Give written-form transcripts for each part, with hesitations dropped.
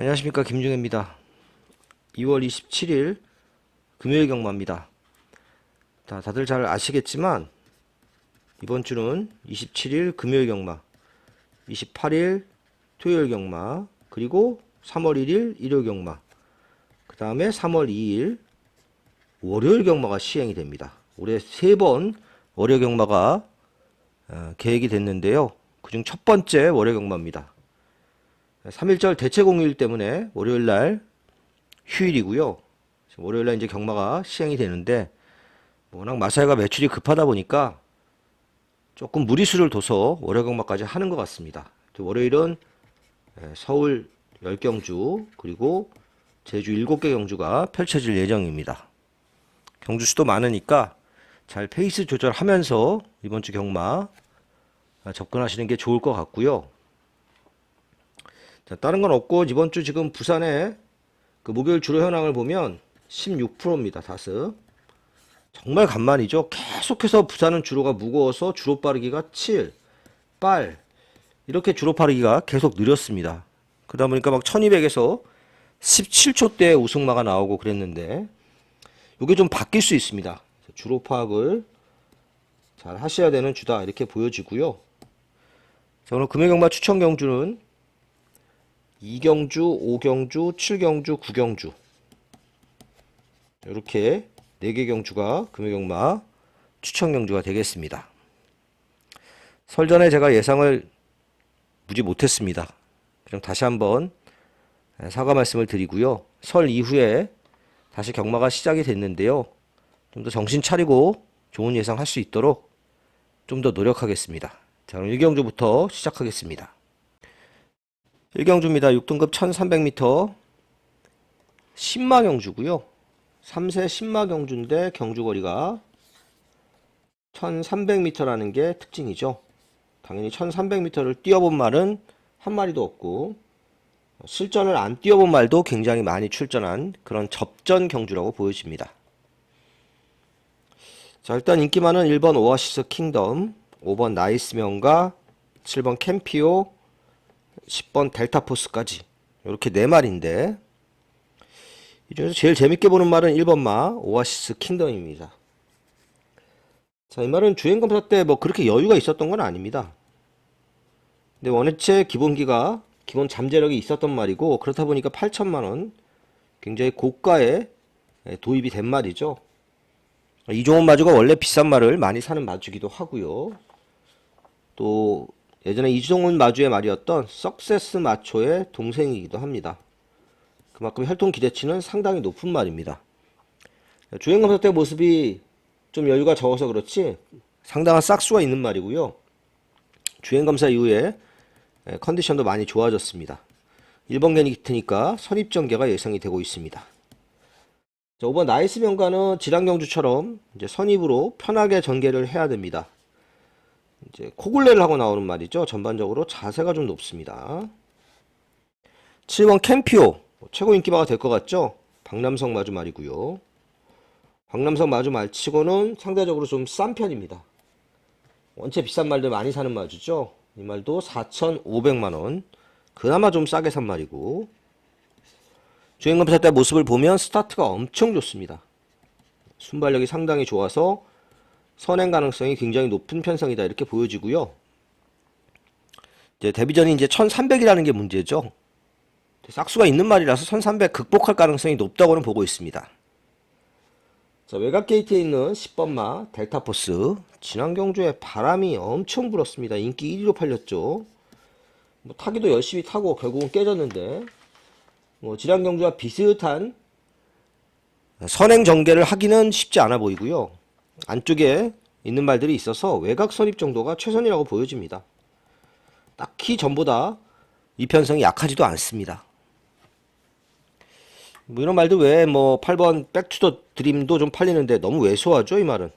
안녕하십니까, 김중혜입니다. 2월 27일 금요일 경마입니다. 다들 잘 아시겠지만 이번 주는 27일 금요일 경마, 28일 토요일 경마, 그리고 3월 1일 일요일 경마, 그 다음에 3월 2일 월요일 경마가 시행이 됩니다. 올해 3번 월요 경마가 계획이 됐는데요. 그중 첫 번째 월요 경마입니다. 3.1절 대체공휴일 때문에 월요일날 휴일이고요. 월요일날 이제 경마가 시행이 되는데 워낙 마사회가 매출이 급하다 보니까 조금 무리수를 둬서 월요 경마까지 하는 것 같습니다. 월요일은 서울 10경주 그리고 제주 7개 경주가 펼쳐질 예정입니다. 경주 수도 많으니까 잘 페이스 조절하면서 이번 주 경마 접근하시는 게 좋을 것 같고요. 다른 건 없고 이번 주 지금 부산의 그 목요일 주로 현황을 보면 16%입니다. 다스. 정말 간만이죠. 계속해서 부산은 주로가 무거워서 주로 빠르기가 7, 8 이렇게 주로 빠르기가 계속 느렸습니다. 그러다 보니까 막 1200에서 17초대 우승마가 나오고 그랬는데 이게 좀 바뀔 수 있습니다. 주로 파악을 잘 하셔야 되는 주다 이렇게 보여지고요. 자, 오늘 금요경마 추천 경주는 2경주, 5경주, 7경주, 9경주 이렇게 4개 경주가 금요경마 추천 경주가 되겠습니다. 설 전에 제가 예상을 무지 못했습니다. 그럼 다시 한번 사과 말씀을 드리고요. 설 이후에 다시 경마가 시작이 됐는데요. 좀 더 정신 차리고 좋은 예상 할 수 있도록 좀 더 노력하겠습니다. 자, 그럼 1경주부터 시작하겠습니다. 1경주입니다. 6등급 1300m 10마 경주고요. 3세 10마 경주인데 경주거리가 1300m라는 게 특징이죠. 당연히 1300m를 뛰어본 말은 한 마리도 없고 실전을 안 뛰어본 말도 굉장히 많이 출전한 그런 접전 경주라고 보여집니다. 자, 일단 인기 많은 1번 오아시스 킹덤, 5번 나이스 명가, 7번 캠피오, 10번 델타포스까지 이렇게 4마리인데 이 중에서 제일 재밌게 보는 말은 1번 마 오아시스 킹덤입니다. 자, 이 말은 주행검사 때 뭐 그렇게 여유가 있었던 건 아닙니다. 근데 원해체 기본기가 기본 잠재력이 있었던 말이고 그렇다 보니까 8천만원 굉장히 고가에 도입이 된 말이죠. 이종원 마주가 원래 비싼 말을 많이 사는 마주기도 하고요. 또 예전에 이종훈 마주의 말이었던 석세스 마초의 동생이기도 합니다. 그만큼 혈통 기대치는 상당히 높은 말입니다. 주행검사 때 모습이 좀 여유가 적어서 그렇지 상당한 싹수가 있는 말이고요. 주행검사 이후에 컨디션도 많이 좋아졌습니다. 1번 게니트니까 선입전개가 예상이 되고 있습니다. 자, 5번 나이스 명가는 지랑경주처럼 이제 선입으로 편하게 전개를 해야 됩니다. 이제 코굴레를 하고 나오는 말이죠. 전반적으로 자세가 좀 높습니다. 7번 캠피오 최고 인기마가 될 것 같죠. 박남성 마주 말이고요. 박남성 마주 말치고는 상대적으로 좀 싼 편입니다. 원체 비싼 말들 많이 사는 마주죠. 이 말도 4,500만원 그나마 좀 싸게 산 말이고 주행검사 때 모습을 보면 스타트가 엄청 좋습니다. 순발력이 상당히 좋아서 선행 가능성이 굉장히 높은 편성이다 이렇게 보여지고요. 이제 데뷔전이 이제 1300이라는 게 문제죠. 싹수가 있는 말이라서 1300 극복할 가능성이 높다고는 보고 있습니다. 자, 외곽 게이트에 있는 10번 마 델타포스 지난 경주에 바람이 엄청 불었습니다. 인기 1위로 팔렸죠. 뭐 타기도 열심히 타고 결국은 깨졌는데 뭐 지난 경주와 비슷한 선행 전개를 하기는 쉽지 않아 보이고요. 안쪽에 있는 말들이 있어서 외곽 선입 정도가 최선이라고 보여집니다. 딱히 전보다 이 편성이 약하지도 않습니다. 뭐 이런 말도 왜 뭐 8번 백투더 드림도 좀 팔리는데 너무 왜소하죠 이 말은.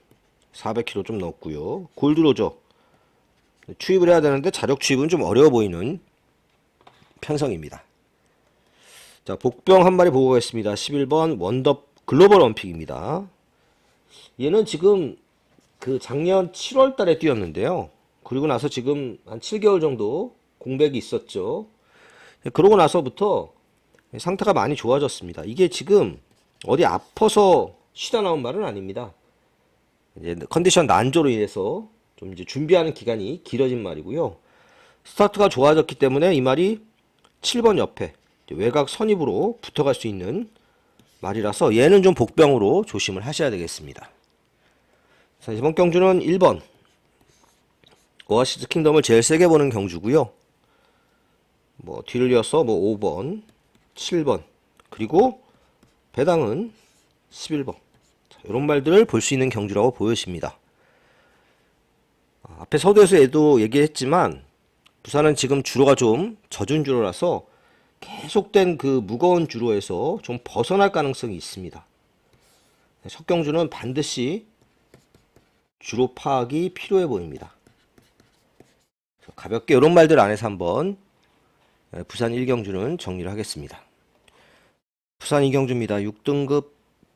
400kg 좀 넘고요. 골드로저 추입을 해야 되는데 자력 추입은 좀 어려워 보이는 편성입니다. 자, 복병 한 마리 보고 가겠습니다. 11번 원더 글로벌 원픽입니다. 얘는 지금 그 작년 7월 달에 뛰었는데요. 그리고 나서 지금 한 7개월 정도 공백이 있었죠. 그러고 나서부터 상태가 많이 좋아졌습니다. 이게 지금 어디 아파서 쉬다 나온 말은 아닙니다. 이제 컨디션 난조로 인해서 좀 이제 준비하는 기간이 길어진 말이고요. 스타트가 좋아졌기 때문에 이 말이 7번 옆에 외곽 선입으로 붙어갈 수 있는 말이라서 얘는 좀 복병으로 조심을 하셔야 되겠습니다. 자, 이번 경주는 1번 오아시스 킹덤을 제일 세게 보는 경주고요. 뭐 뒤를 이어서 뭐 5번, 7번, 그리고 배당은 11번. 자, 이런 말들을 볼 수 있는 경주라고 보여집니다. 앞에 서두에서도 얘기했지만 부산은 지금 주로가 좀 젖은 주로라서 계속된 그 무거운 주로에서 좀 벗어날 가능성이 있습니다. 석경주는 반드시 주로 파악이 필요해 보입니다. 가볍게 이런 말들 안에서 한번 부산 1경주는 정리를 하겠습니다. 부산 2경주입니다. 6등급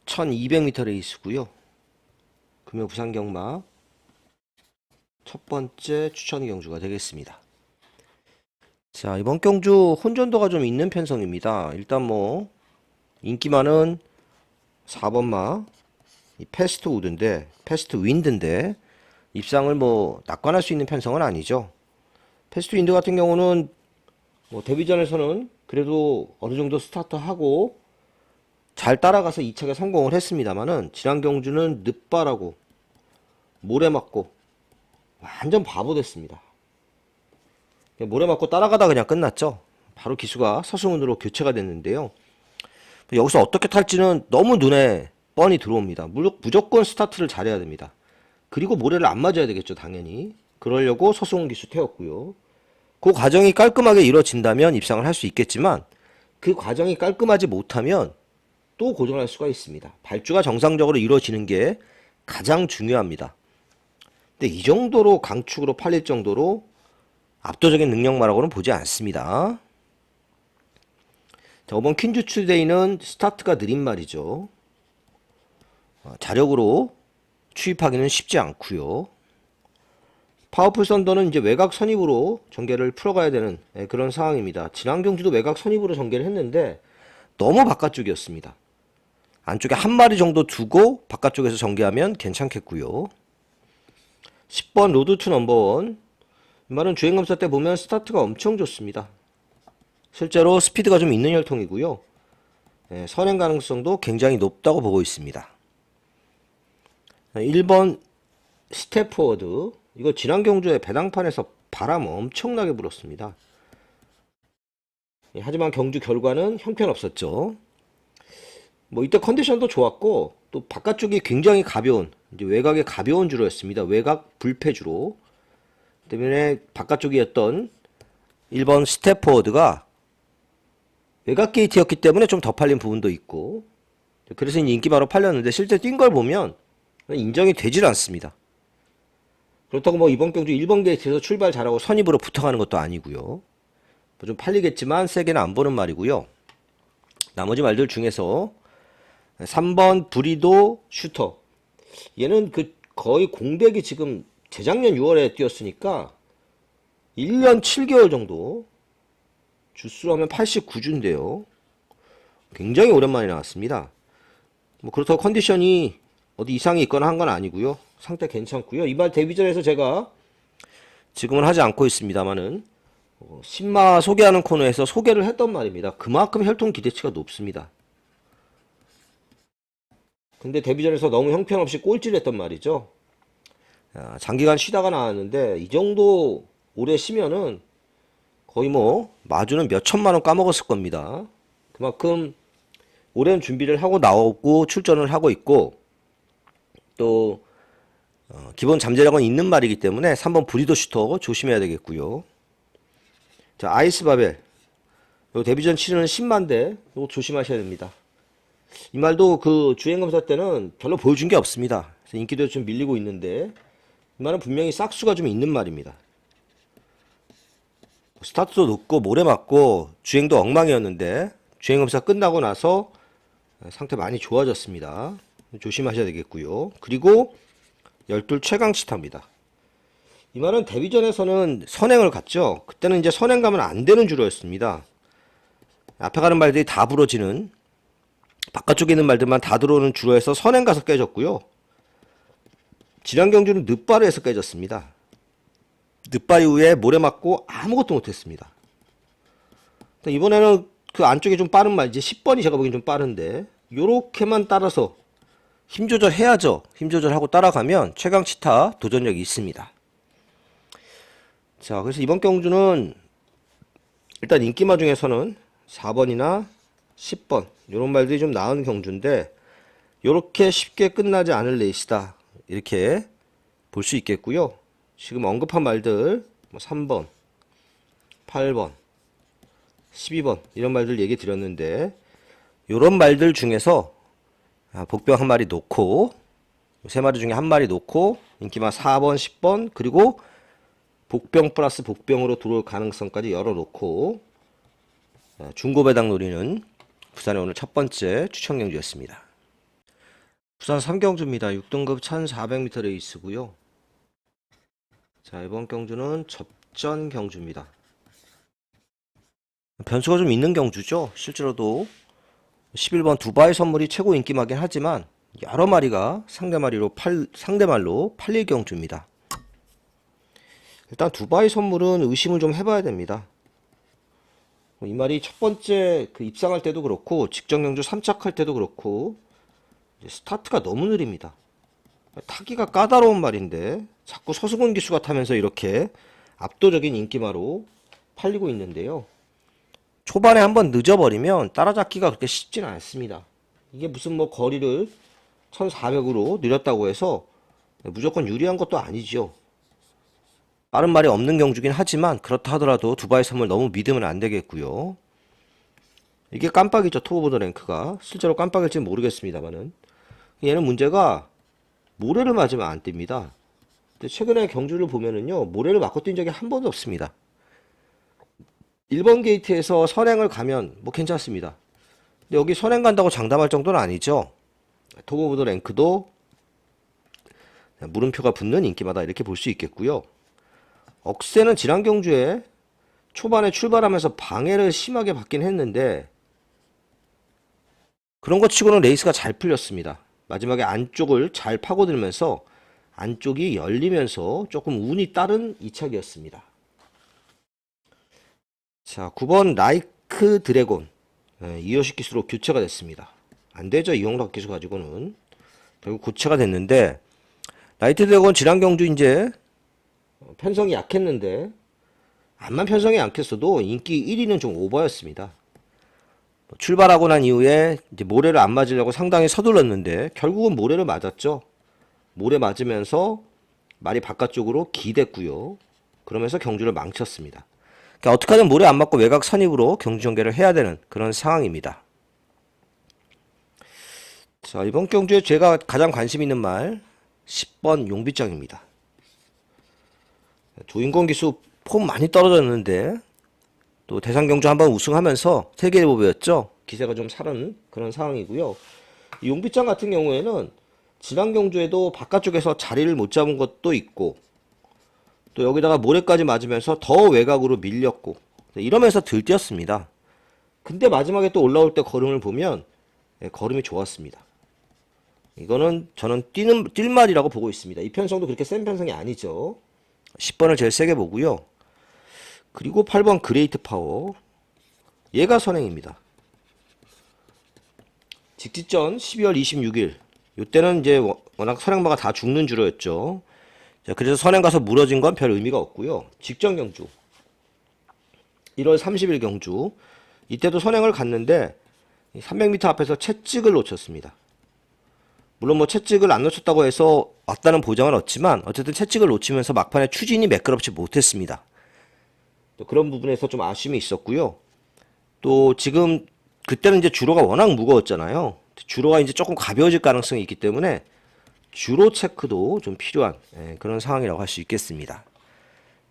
1200m 레이스고요. 금요 부산 경마 첫 번째 추천 경주가 되겠습니다. 자, 이번 경주 혼전도가 좀 있는 편성입니다. 일단 뭐 인기 많은 4번마 패스트 우드인데, 패스트 윈드인데 입상을 뭐 낙관할 수 있는 편성은 아니죠. 패스트 윈드 같은 경우는 뭐 데뷔전에서는 그래도 어느 정도 스타트하고 잘 따라가서 2차에 성공을 했습니다만은 지난 경주는 늦바라고 모래 맞고 완전 바보 됐습니다. 모래 맞고 따라가다 그냥 끝났죠. 바로 기수가 서승훈으로 교체가 됐는데요. 여기서 어떻게 탈지는 너무 눈에 뻔히 들어옵니다. 무조건 스타트를 잘해야 됩니다. 그리고 모래를 안 맞아야 되겠죠, 당연히. 그러려고 서승훈 기수 태웠고요. 그 과정이 깔끔하게 이루어진다면 입상을 할 수 있겠지만 그 과정이 깔끔하지 못하면 또 고전할 수가 있습니다. 발주가 정상적으로 이루어지는 게 가장 중요합니다. 근데 이 정도로 강축으로 팔릴 정도로 압도적인 능력마라고는 보지 않습니다. 자, 이번 퀸즈 추데이는 스타트가 느린 말이죠. 자력으로 추입하기는 쉽지 않고요. 파워풀 썬더는 이제 외곽 선입으로 전개를 풀어가야 되는 그런 상황입니다. 지난 경주도 외곽 선입으로 전개를 했는데 너무 바깥쪽이었습니다. 안쪽에 한 마리 정도 두고 바깥쪽에서 전개하면 괜찮겠고요. 10번 로드 투 넘버원, 이 말은 주행검사 때 보면 스타트가 엄청 좋습니다. 실제로 스피드가 좀 있는 혈통이고요. 선행 가능성도 굉장히 높다고 보고 있습니다. 1번 스텝 포워드, 이거 지난 경주에 배당판에서 바람 엄청나게 불었습니다. 하지만 경주 결과는 형편없었죠. 뭐 이때 컨디션도 좋았고 또 바깥쪽이 굉장히 가벼운, 이제 외곽에 가벼운 주로였습니다. 외곽 불패 주로 때문에 바깥쪽이었던 1번 스텝 포워드가 외곽 게이트였기 때문에 좀 더 팔린 부분도 있고, 그래서 인기 바로 팔렸는데 실제 뛴 걸 보면 인정이 되질 않습니다. 그렇다고 뭐 이번 경주 1번 게이트에서 출발 잘하고 선입으로 붙어가는 것도 아니고요. 뭐 좀 팔리겠지만 세게는 안 보는 말이고요. 나머지 말들 중에서 3번 브리도 슈터, 얘는 그 거의 공백이 지금 재작년 6월에 뛰었으니까 1년 7개월 정도, 주수로 하면 89주인데요. 굉장히 오랜만에 나왔습니다. 뭐 그렇다고 컨디션이 어디 이상이 있거나 한 건 아니고요. 상태 괜찮고요. 이번 데뷔전에서 제가 지금은 하지 않고 있습니다만은 신마 소개하는 코너에서 소개를 했던 말입니다. 그만큼 혈통 기대치가 높습니다. 근데 데뷔전에서 너무 형편없이 꼴찌를 했던 말이죠. 장기간 쉬다가 나왔는데 이 정도 오래 쉬면은 거의 뭐 마주는 몇 천만 원 까먹었을 겁니다. 그만큼 오랜 준비를 하고 나오고 출전을 하고 있고 또 기본 잠재력은 있는 말이기 때문에 3번 브리더 슈터 조심해야 되겠고요. 자, 아이스바벨, 요 데뷔전 치르는 10만대 이거 조심하셔야 됩니다. 이 말도 그 주행검사 때는 별로 보여준 게 없습니다. 그래서 인기도 좀 밀리고 있는데 이 말은 분명히 싹수가 좀 있는 말입니다. 스타트도 높고 모래 맞고 주행도 엉망이었는데 주행검사 끝나고 나서 상태 많이 좋아졌습니다. 조심하셔야 되겠고요. 그리고 12 최강시타입니다. 이 말은 데뷔전에서는 선행을 갔죠. 그때는 이제 선행 가면 안 되는 주로였습니다. 앞에 가는 말들이 다 부러지는, 바깥쪽에 있는 말들만 다 들어오는 주로에서 선행 가서 깨졌고요. 지난 경주는 늦발에서 깨졌습니다. 늦발 이후에 모래 맞고 아무것도 못했습니다. 이번에는 그 안쪽에 좀 빠른 말, 이제 10번이 제가 보기엔 좀 빠른데 요렇게만 따라서 힘 조절해야죠. 힘 조절하고 따라가면 최강치타 도전력이 있습니다. 자, 그래서 이번 경주는 일단 인기마 중에서는 4번이나 10번 요런 말들이 좀 나은 경주인데 요렇게 쉽게 끝나지 않을 레이스다, 이렇게 볼 수 있겠고요. 지금 언급한 말들 3번, 8번, 12번 이런 말들 얘기 드렸는데 요런 말들 중에서 복병 한 마리 놓고, 세 마리 중에 한 마리 놓고 인기마 4번, 10번 그리고 복병 플러스 복병으로 들어올 가능성까지 열어놓고 중고 배당 노리는 부산의 오늘 첫 번째 추천 경주였습니다. 부산 3경주입니다. 6등급 1400m 레이스고요. 자, 이번 경주는 접전 경주입니다. 변수가 좀 있는 경주죠. 실제로도 11번 두바이 선물이 최고 인기마긴 하지만 여러 마리가 상대말로 팔릴 경주입니다. 일단 두바이 선물은 의심을 좀 해봐야 됩니다. 이 말이 첫 번째 입상할 때도 그렇고 직전 경주 3착 할 때도 그렇고 스타트가 너무 느립니다. 타기가 까다로운 말인데 자꾸 서승훈 기수가 타면서 이렇게 압도적인 인기마로 팔리고 있는데요. 초반에 한번 늦어버리면 따라잡기가 그렇게 쉽지는 않습니다. 이게 무슨 거리를 1400으로 느렸다고 해서 무조건 유리한 것도 아니죠. 빠른 말이 없는 경주긴 하지만 그렇다 하더라도 두바이 선물 너무 믿으면 안 되겠고요. 이게 깜빡이죠. 투어보드 랭크가 실제로 깜빡일지 모르겠습니다만은 얘는 문제가 모래를 맞으면 안 띱니다. 근데 최근에 경주를 보면은요, 모래를 맞고 뛴 적이 한 번도 없습니다. 1번 게이트에서 선행을 가면 괜찮습니다. 근데 여기 선행 간다고 장담할 정도는 아니죠. 투어보드 랭크도 물음표가 붙는 인기마다 이렇게 볼 수 있겠고요. 억세는 지난 경주에 초반에 출발하면서 방해를 심하게 받긴 했는데 그런 것 치고는 레이스가 잘 풀렸습니다. 마지막에 안쪽을 잘 파고들면서 안쪽이 열리면서 조금 운이 따른 이착이었습니다. 자, 9번 라이크 드래곤 이효식 기수로 교체가 됐습니다. 안되죠. 이용락 기수 가지고는. 결국 교체가 됐는데 라이트 드래곤 지난 경주 이제 편성이 약했는데 암만 편성이 약했어도 인기 1위는 좀 오버였습니다. 출발하고 난 이후에 이제 모래를 안 맞으려고 상당히 서둘렀는데 결국은 모래를 맞았죠. 모래 맞으면서 말이 바깥쪽으로 기댔고요. 그러면서 경주를 망쳤습니다. 그러니까 어떻게든 모래 안 맞고 외곽 선입으로 경주 전개를 해야 되는 그런 상황입니다. 자, 이번 경주에 제가 가장 관심 있는 말 10번 용비장입니다. 주인공 기수 폼 많이 떨어졌는데 또 대상경주 한번 우승하면서 세계대보배였죠. 기세가 좀 살은 그런 상황이고요. 이 용비장 같은 경우에는 지난 경주에도 바깥쪽에서 자리를 못 잡은 것도 있고 또 여기다가 모래까지 맞으면서 더 외곽으로 밀렸고 이러면서 들뛰었습니다. 근데 마지막에 또 올라올 때 걸음을 보면 걸음이 좋았습니다. 이거는 저는 뛸 말이라고 보고 있습니다. 이 편성도 그렇게 센 편성이 아니죠. 10번을 제일 세게 보고요. 그리고 8번 그레이트 파워, 얘가 선행입니다. 직지전 12월 26일 이때는 이제 워낙 선행마가 다 죽는 주로였죠. 자, 그래서 선행 가서 무너진 건 별 의미가 없고요. 직전 경주 1월 30일 경주 이때도 선행을 갔는데 300m 앞에서 채찍을 놓쳤습니다. 물론 채찍을 안 놓쳤다고 해서 왔다는 보장은 없지만 어쨌든 채찍을 놓치면서 막판에 추진이 매끄럽지 못했습니다. 또 그런 부분에서 좀 아쉬움이 있었고요. 또 지금 그때는 이제 주로가 워낙 무거웠잖아요. 주로가 이제 조금 가벼워질 가능성이 있기 때문에 주로 체크도 좀 필요한 그런 상황이라고 할 수 있겠습니다.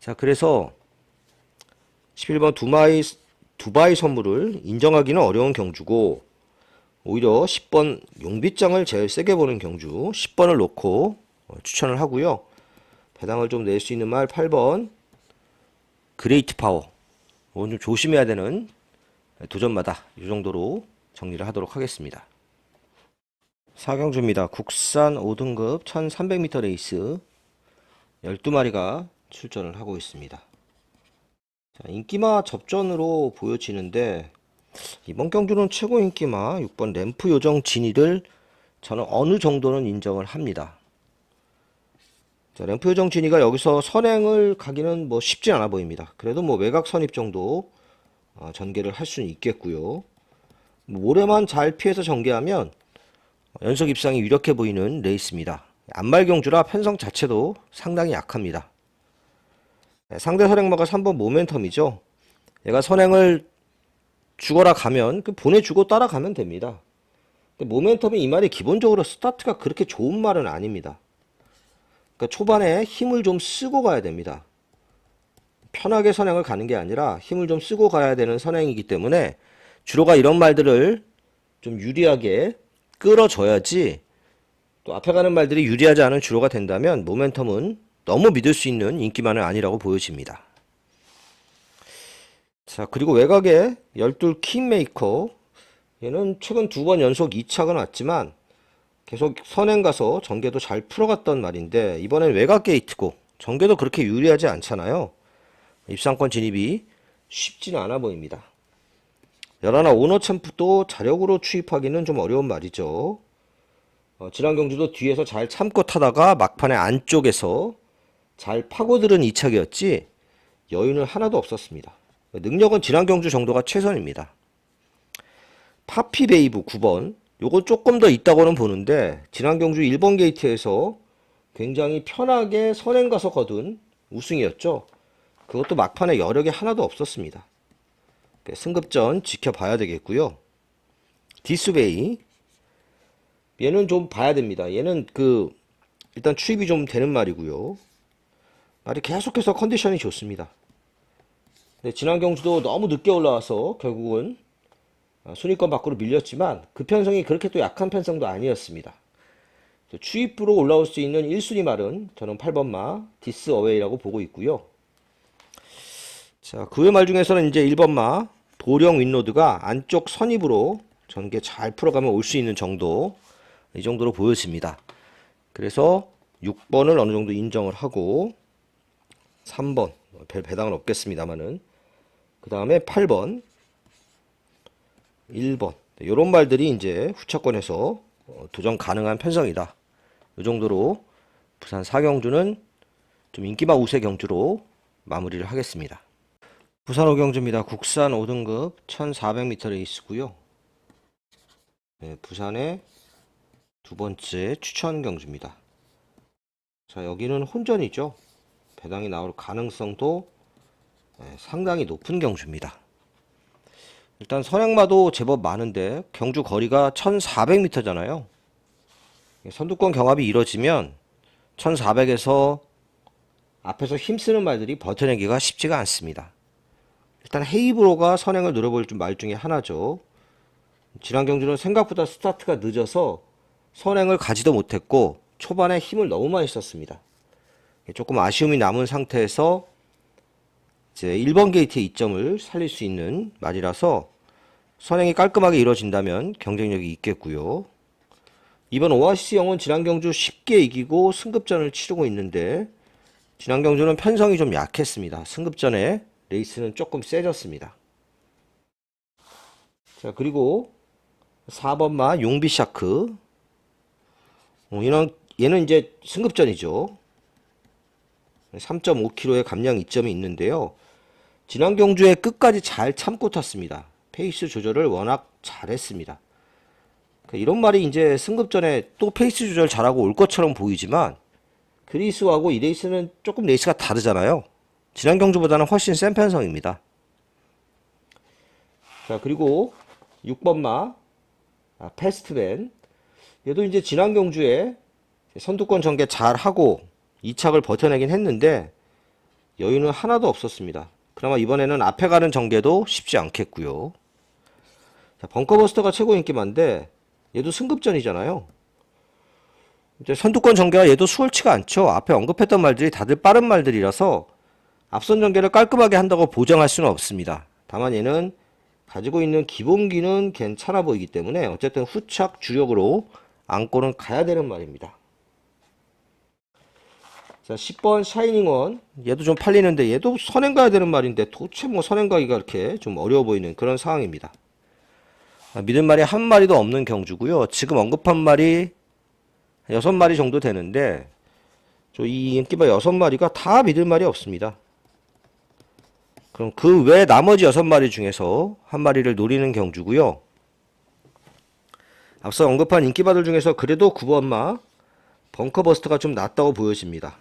자, 그래서 11번 두바이 선물을 인정하기는 어려운 경주고 오히려 10번 용비장을 제일 세게 보는 경주 10번을 놓고 추천을 하고요. 배당을 좀 낼 수 있는 말 8번 그레이트 파워. 오늘 좀 조심해야 되는 도전마다 이 정도로 정리를 하도록 하겠습니다. 4경주입니다. 국산 5등급 1300m 레이스 12마리가 출전을 하고 있습니다. 자, 인기마 접전으로 보여지는데 이번 경주는 최고 인기마 6번 램프 요정 진이를 저는 어느 정도는 인정을 합니다. 자, 램프 요정 진이가 여기서 선행을 가기는 뭐 쉽진 않아 보입니다. 그래도 뭐 외곽 선입 정도 전개를 할 수는 있겠고요. 모래만 잘 피해서 전개하면 연속 입상이 유력해 보이는 레이스입니다. 안말경주라 편성 자체도 상당히 약합니다. 상대 선행마가 3번 모멘텀이죠. 얘가 선행을 죽어라 가면 보내주고 따라가면 됩니다. 모멘텀이 이 말이 기본적으로 스타트가 그렇게 좋은 말은 아닙니다. 그러니까 초반에 힘을 좀 쓰고 가야 됩니다. 편하게 선행을 가는 게 아니라 힘을 좀 쓰고 가야 되는 선행이기 때문에 주로가 이런 말들을 좀 유리하게 끌어줘야지, 또 앞에 가는 말들이 유리하지 않은 주로가 된다면 모멘텀은 너무 믿을 수 있는 인기만은 아니라고 보여집니다. 자, 그리고 외곽에 12 킹메이커, 얘는 최근 2번 연속 2착은 왔지만 계속 선행 가서 전개도 잘 풀어갔던 말인데 이번엔 외곽 게이트고 전개도 그렇게 유리하지 않잖아요. 입상권 진입이 쉽지는 않아 보입니다. 11 오너 챔프도 자력으로 추입하기는 좀 어려운 말이죠. 지난 경주도 뒤에서 잘 참고 타다가 막판에 안쪽에서 잘 파고들은 이착이었지 여유는 하나도 없었습니다. 능력은 지난 경주 정도가 최선입니다. 파피베이브 9번, 요건 조금 더 있다고는 보는데 지난 경주 1번 게이트에서 굉장히 편하게 선행 가서 거둔 우승이었죠. 그것도 막판에 여력이 하나도 없었습니다. 승급전 지켜봐야 되겠고요. 디스베이, 얘는 좀 봐야 됩니다. 얘는 일단 추입이 좀 되는 말이고요. 말이 계속해서 컨디션이 좋습니다. 근데 지난 경주도 너무 늦게 올라와서 결국은 순위권 밖으로 밀렸지만 그 편성이 그렇게 또 약한 편성도 아니었습니다. 추입부로 올라올 수 있는 1순위 말은 저는 8번 마 디스 어웨이라고 보고 있고요. 자, 그 외 말 중에서는 이제 1번 마 보령 윈로드가 안쪽 선입으로 전개 잘 풀어가면 올 수 있는 정도, 이 정도로 보여집니다. 그래서 6번을 어느 정도 인정을 하고 3번 별 배당은 없겠습니다만은, 그 다음에 8번 1번 이런 말들이 이제 후차권에서 도전 가능한 편성이다. 이 정도로 부산 4경주는 좀 인기마 우세 경주로 마무리를 하겠습니다. 부산 5경주입니다. 국산 5등급 1400m 레이스고요. 네, 부산의 두 번째 추천 경주입니다. 자, 여기는 혼전이죠. 배당이 나올 가능성도 상당히 높은 경주입니다. 일단 선행마도 제법 많은데 경주 거리가 1400m잖아요. 선두권 경합이 이뤄지면 1400에서 앞에서 힘쓰는 말들이 버텨내기가 쉽지가 않습니다. 일단 헤이브로가 선행을 노려볼 말 중에 하나죠. 지난 경주는 생각보다 스타트가 늦어서 선행을 가지도 못했고 초반에 힘을 너무 많이 썼습니다. 조금 아쉬움이 남은 상태에서 이제 1번 게이트의 이점을 살릴 수 있는 말이라서 선행이 깔끔하게 이루어진다면 경쟁력이 있겠고요. 이번 오아시스 영은 지난 경주 쉽게 이기고 승급전을 치르고 있는데 지난 경주는 편성이 좀 약했습니다. 승급전에 레이스는 조금 세졌습니다. 자, 그리고 4번 마 용비샤크, 얘는 이제 승급전이죠. 3.5kg의 감량 이점이 있는데요. 지난 경주에 끝까지 잘 참고 탔습니다. 페이스 조절을 워낙 잘했습니다. 이런 말이 이제 승급전에 또 페이스 조절 잘하고 올 것처럼 보이지만 그 레이스하고 이 레이스는 조금 레이스가 다르잖아요. 지난 경주보다는 훨씬 센 편성입니다. 자, 그리고 6번 마 패스트맨, 얘도 이제 지난 경주에 선두권 전개 잘하고 2착을 버텨내긴 했는데 여유는 하나도 없었습니다. 그나마 이번에는 앞에 가는 전개도 쉽지 않겠고요. 자, 벙커버스터가 최고 인기만데 얘도 승급전이잖아요. 이제 선두권 전개가 얘도 수월치가 않죠. 앞에 언급했던 말들이 다들 빠른 말들이라서 앞선 전개를 깔끔하게 한다고 보장할 수는 없습니다. 다만 얘는 가지고 있는 기본기는 괜찮아 보이기 때문에 어쨌든 후착 주력으로 안고는 가야 되는 말입니다. 자, 10번 샤이닝원. 얘도 좀 팔리는데 얘도 선행 가야 되는 말인데 도대체 뭐 선행 가기가 이렇게 좀 어려워 보이는 그런 상황입니다. 믿을 말이 한 마리도 없는 경주고요. 지금 언급한 말이 6마리 정도 되는데 이 인기바 6마리가 다 믿을 말이 없습니다. 그럼 그 외 나머지 6마리 중에서 한 마리를 노리는 경주고요. 앞서 언급한 인기바들 중에서 그래도 9번마 벙커버스터가 좀 낫다고 보여집니다.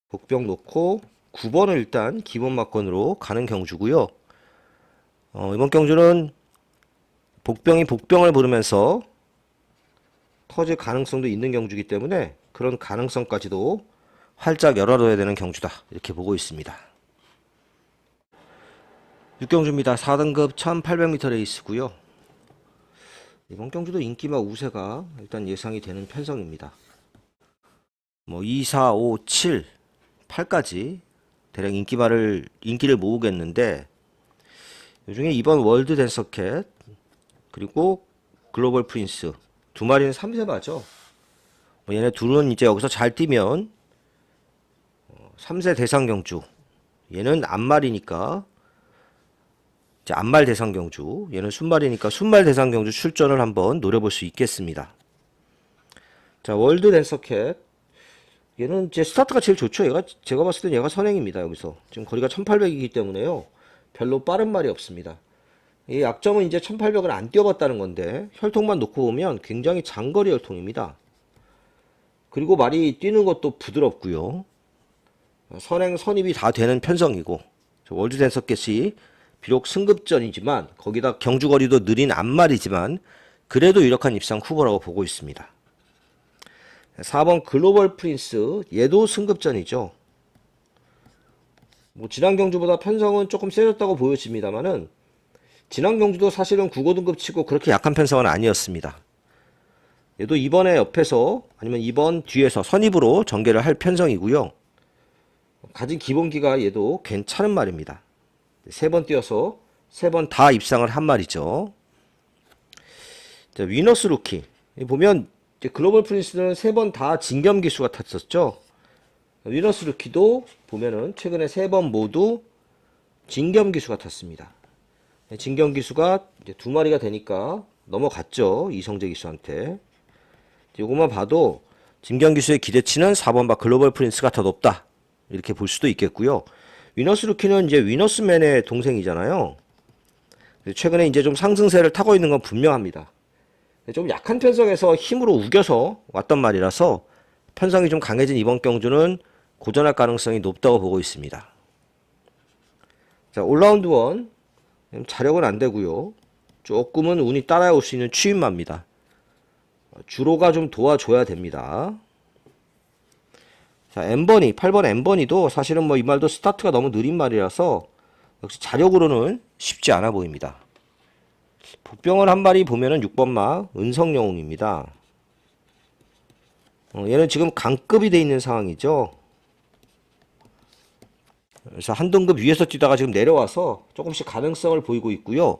복병 놓고 9번을 일단 기본 막건으로 가는 경주고요. 이번 경주는 복병이 복병을 부르면서 터질 가능성도 있는 경주이기 때문에 그런 가능성까지도 활짝 열어둬야 되는 경주다, 이렇게 보고 있습니다. 6경주입니다. 4등급 1800m 레이스고요. 이번 경주도 인기마 우세가 일단 예상이 되는 편성입니다. 2, 4, 5, 7, 8까지 대략 인기를 모으겠는데, 이 중에 이번 월드 댄서캣 그리고 글로벌 프린스 두 마리는 3세바죠. 얘네 둘은 이제 여기서 잘 뛰면 3세 대상 경주, 얘는 암말이니까 이제 암말 대상 경주, 얘는 순말이니까 순말 대상 경주 출전을 한번 노려볼 수 있겠습니다. 자, 월드 댄서캣, 얘는 이제 스타트가 제일 좋죠. 제가 봤을 땐 얘가 선행입니다. 여기서 지금 거리가 1800이기 때문에요, 별로 빠른 말이 없습니다. 이 약점은 이제 1800을 안 뛰어봤다는 건데, 혈통만 놓고 보면 굉장히 장거리 혈통입니다. 그리고 말이 뛰는 것도 부드럽고요. 선행 선입이 다 되는 편성이고, 월드 댄서캣이 비록 승급전이지만 거기다 경주거리도 느린 앞말이지만 그래도 유력한 입상 후보라고 보고 있습니다. 4번 글로벌 프린스, 얘도 승급전이죠. 지난 경주보다 편성은 조금 세졌다고 보여집니다만은 지난 경주도 사실은 9고등급 치고 그렇게 약한 편성은 아니었습니다. 얘도 이번에 옆에서 아니면 이번 뒤에서 선입으로 전개를 할 편성이고요. 가진 기본기가 얘도 괜찮은 말입니다. 3번 뛰어서 3번 다 입상을 한 말이죠. 자, 위너스 루키 보면 이제 글로벌 프린스는 3번 다 진겸 기수가 탔었죠. 위너스 루키도 보면은 최근에 3번 모두 진겸 기수가 탔습니다. 진겸 기수가 이제 2마리가 되니까 넘어갔죠, 이성재 기수한테. 요것만 봐도 진겸 기수의 기대치는 4번바 글로벌 프린스가 더 높다, 이렇게 볼 수도 있겠고요. 위너스 루키는 이제 위너스맨의 동생이잖아요. 최근에 이제 좀 상승세를 타고 있는 건 분명합니다. 좀 약한 편성에서 힘으로 우겨서 왔던 말이라서 편성이 좀 강해진 이번 경주는 고전할 가능성이 높다고 보고 있습니다. 자, 올라운드 원 자력은 안 되고요. 조금은 운이 따라올 수 있는 추임마입니다. 주로가 좀 도와줘야 됩니다. 자, 엠버니, 8번 엠버니도 사실은 이 말도 스타트가 너무 느린 말이라서 역시 자력으로는 쉽지 않아 보입니다. 복병을 한 마리 보면은 6번마 은성영웅입니다. 얘는 지금 강급이 돼 있는 상황이죠. 그래서 한 등급 위에서 뛰다가 지금 내려와서 조금씩 가능성을 보이고 있고요.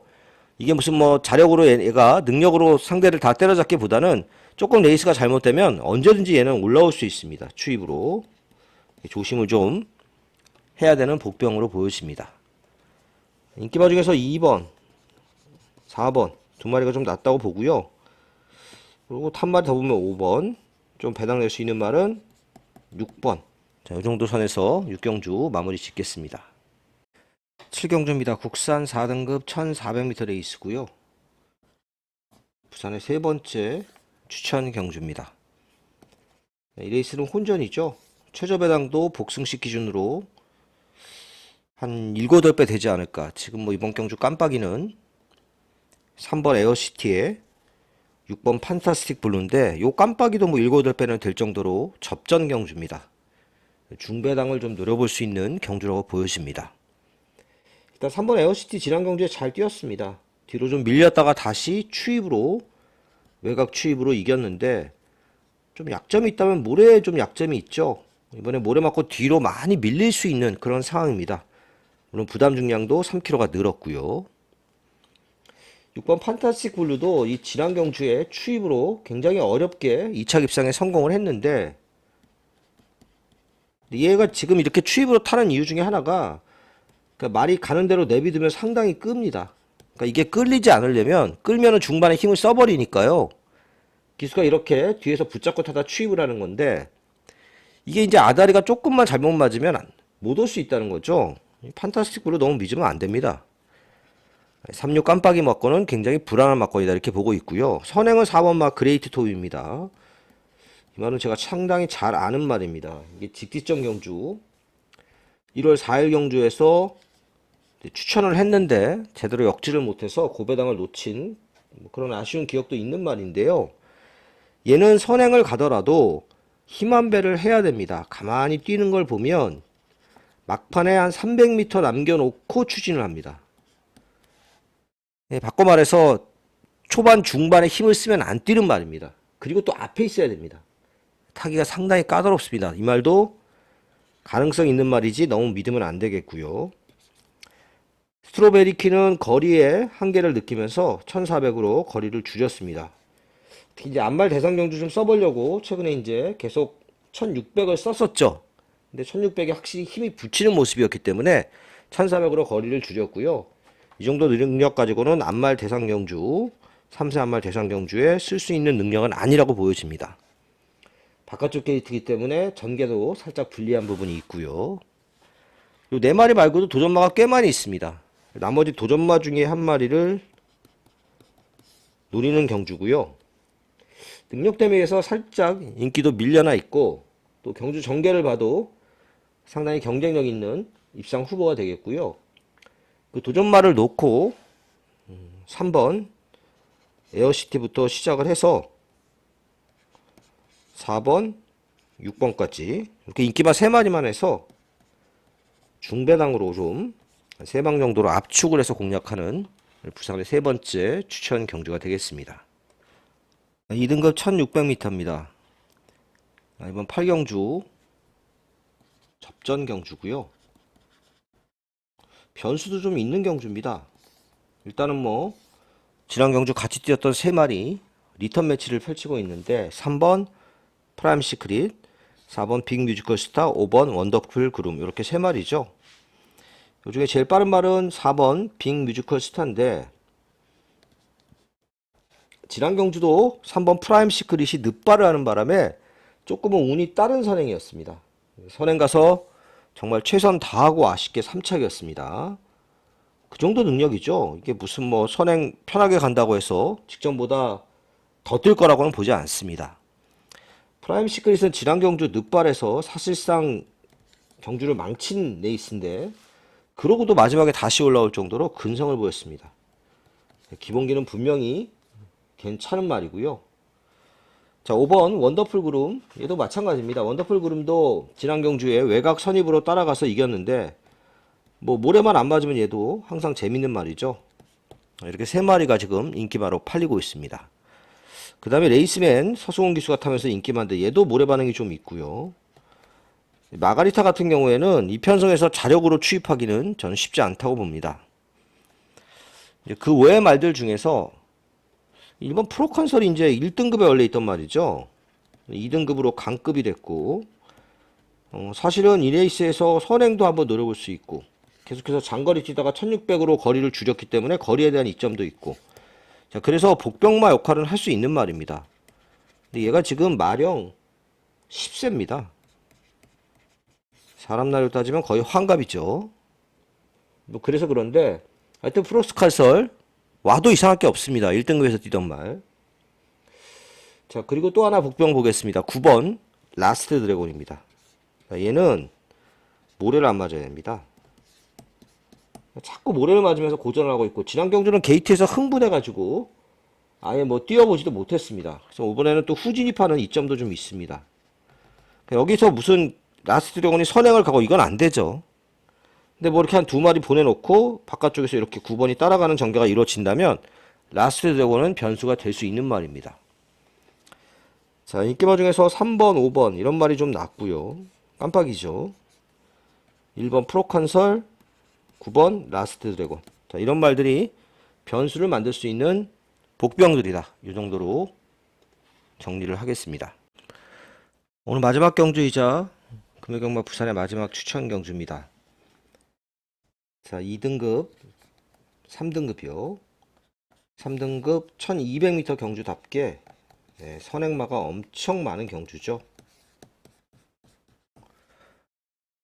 이게 무슨 자력으로 얘가 능력으로 상대를 다 때려잡기보다는 조금 레이스가 잘못되면 언제든지 얘는 올라올 수 있습니다. 추입으로. 조심을 좀 해야 되는 복병으로 보여집니다. 인기마 중에서 2번, 4번 두 마리가 좀 낫다고 보고요. 그리고 한 마리 더 보면 5번, 좀 배당 낼 수 있는 말은 6번. 자, 이 정도 선에서 6경주 마무리 짓겠습니다. 7경주입니다. 국산 4등급 1400m 레이스고요. 부산의 세 번째 추천 경주입니다. 이 레이스는 혼전이죠. 최저 배당도 복승식 기준으로 한 7, 8배 되지 않을까. 지금 이번 경주 깜빡이는 3번 에어시티에 6번 판타스틱 블루인데 요 깜빡이도 7, 8배는 될 정도로 접전 경주입니다. 중배당을 좀 노려볼 수 있는 경주라고 보여집니다. 일단 3번 에어시티 지난 경주에 잘 뛰었습니다. 뒤로 좀 밀렸다가 다시 추입으로, 외곽 추입으로 이겼는데 좀 약점이 있다면 모래에 좀 약점이 있죠. 이번에 모래 맞고 뒤로 많이 밀릴 수 있는 그런 상황입니다. 물론 부담 중량도 3kg가 늘었고요. 6번 판타스틱 블루도 이 지난 경주에 추입으로 굉장히 어렵게 2차 입상에 성공을 했는데, 얘가 지금 이렇게 추입으로 타는 이유 중에 하나가, 그러니까 말이 가는 대로 내비두면 상당히 끕니다. 그러니까 이게 끌리지 않으려면, 끌면은 중반에 힘을 써버리니까요. 기수가 이렇게 뒤에서 붙잡고 타다 추입을 하는 건데, 이게 이제 아다리가 조금만 잘못 맞으면 못 올 수 있다는 거죠. 판타스틱 블루 너무 믿으면 안 됩니다. 36 깜빡이 막건은 굉장히 불안한 막건이다 이렇게 보고 있고요. 선행은 4번 막 그레이트 톱입니다. 이 말은 제가 상당히 잘 아는 말입니다. 이게 직지점 경주 1월 4일 경주에서 추천을 했는데 제대로 역지를 못해서 고배당을 놓친 그런 아쉬운 기억도 있는 말인데요. 얘는 선행을 가더라도 힘 한 배를 해야 됩니다. 가만히 뛰는 걸 보면 막판에 한 300m 남겨놓고 추진을 합니다. 바꿔 말해서 초반 중반에 힘을 쓰면 안 뛰는 말입니다. 그리고 또 앞에 있어야 됩니다. 타기가 상당히 까다롭습니다. 이 말도 가능성 있는 말이지 너무 믿으면 안 되겠고요. 스트로베리 키는 거리의 한계를 느끼면서 1400으로 거리를 줄였습니다. 특히 이제 앞말 대상 경주 좀 써보려고 최근에 이제 계속 1600을 썼었죠. 근데 1600이 확실히 힘이 붙이는 모습이었기 때문에 1400으로 거리를 줄였고요. 이 정도 능력 가지고는 앞말 대상 경주, 3세 앞말 대상 경주에 쓸 수 있는 능력은 아니라고 보여집니다. 바깥쪽 게이트이기 때문에 전개도 살짝 불리한 부분이 있고요. 요 네 마리 말고도 도전마가 꽤 많이 있습니다. 나머지 도전마 중에 한 마리를 노리는 경주고요. 능력 대비해서 살짝 인기도 밀려나 있고 또 경주 전개를 봐도 상당히 경쟁력 있는 입상 후보가 되겠고요. 그 도전마를 놓고 3번 에어시티부터 시작을 해서 4번, 6번까지 이렇게 인기마 3마리만 해서 중배당으로 좀 3방 정도로 압축을 해서 공략하는 부산의 세 번째 추천 경주가 되겠습니다. 2등급 1600m입니다. 이번 8경주 접전 경주고요. 변수도 좀 있는 경주입니다. 일단은 뭐 지난 경주 같이 뛰었던 3마리 리턴 매치를 펼치고 있는데 3번 프라임 시크릿, 4번 빅 뮤지컬 스타, 5번 원더풀 그룹 이렇게 3마리죠. 이 중에 제일 빠른 말은 4번 빅 뮤지컬 스타인데 지난 경주도 3번 프라임 시크릿이 늦발을 하는 바람에 조금은 운이 따른 선행이었습니다. 선행 가서 정말 최선 다하고 아쉽게 3착이었습니다. 그 정도 능력이죠. 이게 무슨 뭐 선행 편하게 간다고 해서 직전보다 더 뛸 거라고는 보지 않습니다. 프라임 시크릿은 지난 경주 늦발에서 사실상 경주를 망친 레이스인데 그러고도 마지막에 다시 올라올 정도로 근성을 보였습니다. 기본기는 분명히 괜찮은 말이고요. 자, 5번 원더풀 그룹 얘도 마찬가지입니다. 원더풀 그룹도 지난 경주에 외곽 선입으로 따라가서 이겼는데 뭐 모래만 안 맞으면 얘도 항상 재밌는 말이죠. 이렇게 3마리가 지금 인기마로 팔리고 있습니다. 그 다음에 레이스맨 서승훈 기수가 타면서 인기만데 얘도 모래 반응이 좀 있고요. 마가리타 같은 경우에는 이 편성에서 자력으로 추입하기는 저는 쉽지 않다고 봅니다. 그 외의 말들 중에서 이번 프로컨설이 이제 1등급에 원래 있던 말이죠. 2등급으로 강급이 됐고 사실은 이 레이스에서 선행도 한번 노려볼 수 있고 계속해서 장거리 뛰다가 1600으로 거리를 줄였기 때문에 거리에 대한 이점도 있고 자 그래서 복병마 역할은 할 수 있는 말입니다. 근데 얘가 지금 마령 10세입니다. 사람 나이로 따지면 거의 환갑이죠. 뭐 그래서 그런데 하여튼 프로스칼설 와도 이상할 게 없습니다. 1등급에서 뛰던 말. 자 그리고 또 하나 복병 보겠습니다. 9번 라스트 드래곤입니다. 자, 얘는 모래를 안 맞아야 됩니다. 자꾸 모래를 맞으면서 고전을 하고 있고 지난 경주는 게이트에서 흥분해가지고 아예 뭐 뛰어보지도 못했습니다. 그래서 이번에는 또 후진입하는 이점도 좀 있습니다. 여기서 무슨 라스트 드래곤이 선행을 가고 이건 안 되죠. 근데 뭐 이렇게 한 2마리 보내놓고 바깥쪽에서 이렇게 9번이 따라가는 전개가 이루어진다면 라스트 드래곤은 변수가 될 수 있는 말입니다. 자 인기마 중에서 3번, 5번 이런 말이 좀 낮고요. 깜빡이죠. 1번 프로컨설, 9번 라스트 드래곤. 자, 이런 말들이 변수를 만들 수 있는 복병들이다. 이 정도로 정리를 하겠습니다. 오늘 마지막 경주이자 금요경마 부산의 마지막 추천 경주입니다. 자, 2등급, 3등급이요. 3등급 1200m 경주답게 선행마가 엄청 많은 경주죠.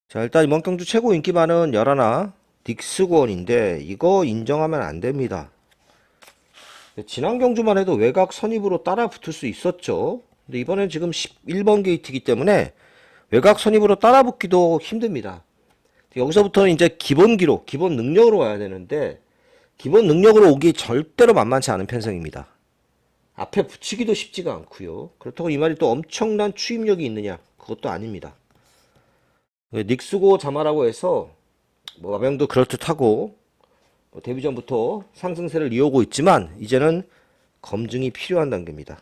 자, 일단 이번 경주 최고 인기 많은 11 닉스곤인데 이거 인정하면 안 됩니다. 지난 경주만 해도 외곽 선입으로 따라 붙을 수 있었죠. 근데 이번엔 지금 11번 게이트이기 때문에 외곽 선입으로 따라 붙기도 힘듭니다. 여기서부터는 이제 기본 기록, 기본 능력으로 와야 되는데 기본 능력으로 오기 절대로 만만치 않은 편성입니다. 앞에 붙이기도 쉽지가 않고요. 그렇다고 이 말이 또 엄청난 추임력이 있느냐? 그것도 아닙니다. 닉스고 자마라고 해서 뭐 마명도 그럴듯하고 데뷔 전부터 상승세를 이어오고 있지만 이제는 검증이 필요한 단계입니다.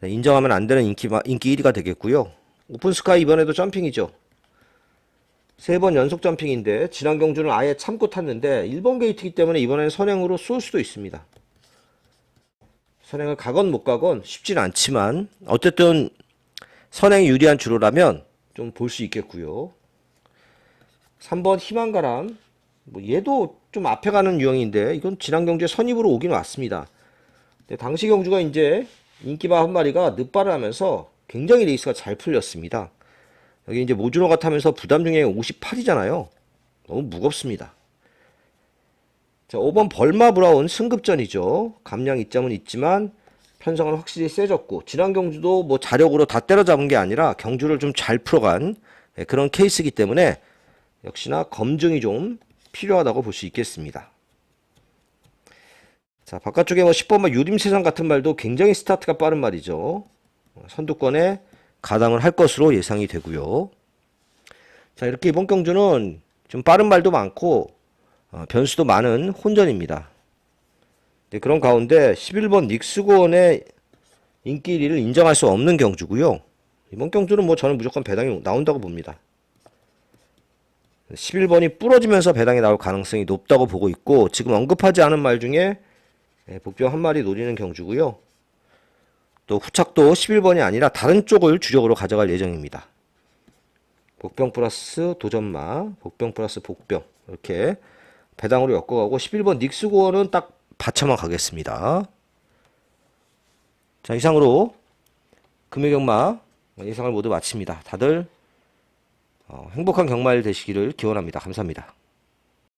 인정하면 안 되는 인기 1위가 되겠고요. 오픈스카이 이번에도 점핑이죠. 3번 연속 점핑인데 지난 경주는 아예 참고 탔는데 1번 게이트이기 때문에 이번에는 선행으로 쏠 수도 있습니다. 선행을 가건 못 가건 쉽진 않지만 어쨌든 선행이 유리한 주로라면 좀 볼 수 있겠고요. 3번 희망가람, 뭐 얘도 좀 앞에 가는 유형인데 이건 지난 경주에 선입으로 오긴 왔습니다. 근데 당시 경주가 이제 인기바 한 마리가 늑발을 하면서 굉장히 레이스가 잘 풀렸습니다. 여기 이제 모주노가 타면서 부담 중에 58이잖아요. 너무 무겁습니다. 자, 5번 벌마 브라운 승급전이죠. 감량 이점은 있지만 편성은 확실히 세졌고 지난 경주도 뭐 자력으로 다 때려잡은 게 아니라 경주를 좀 잘 풀어간 그런 케이스이기 때문에 역시나 검증이 좀 필요하다고 볼 수 있겠습니다. 자, 바깥쪽에 뭐 10번만 유림세상 같은 말도 굉장히 스타트가 빠른 말이죠. 선두권에 가담을 할 것으로 예상이 되고요. 자, 이렇게 이번 경주는 좀 빠른 말도 많고 변수도 많은 혼전입니다. 네, 그런 가운데 11번 닉스곤의 인기 1위를 인정할 수 없는 경주고요. 이번 경주는 뭐 저는 무조건 배당이 나온다고 봅니다. 11번이 부러지면서 배당이 나올 가능성이 높다고 보고 있고 지금 언급하지 않은 말 중에 복병 한 마리 노리는 경주고요. 또 후착도 11번이 아니라 다른 쪽을 주력으로 가져갈 예정입니다. 복병 플러스 도전마, 복병 플러스 복병 이렇게 배당으로 엮어가고 11번 닉스고어는 딱 받쳐만 가겠습니다. 자, 이상으로 금요경마 예상을 모두 마칩니다. 다들 행복한 경마일 되시기를 기원합니다. 감사합니다.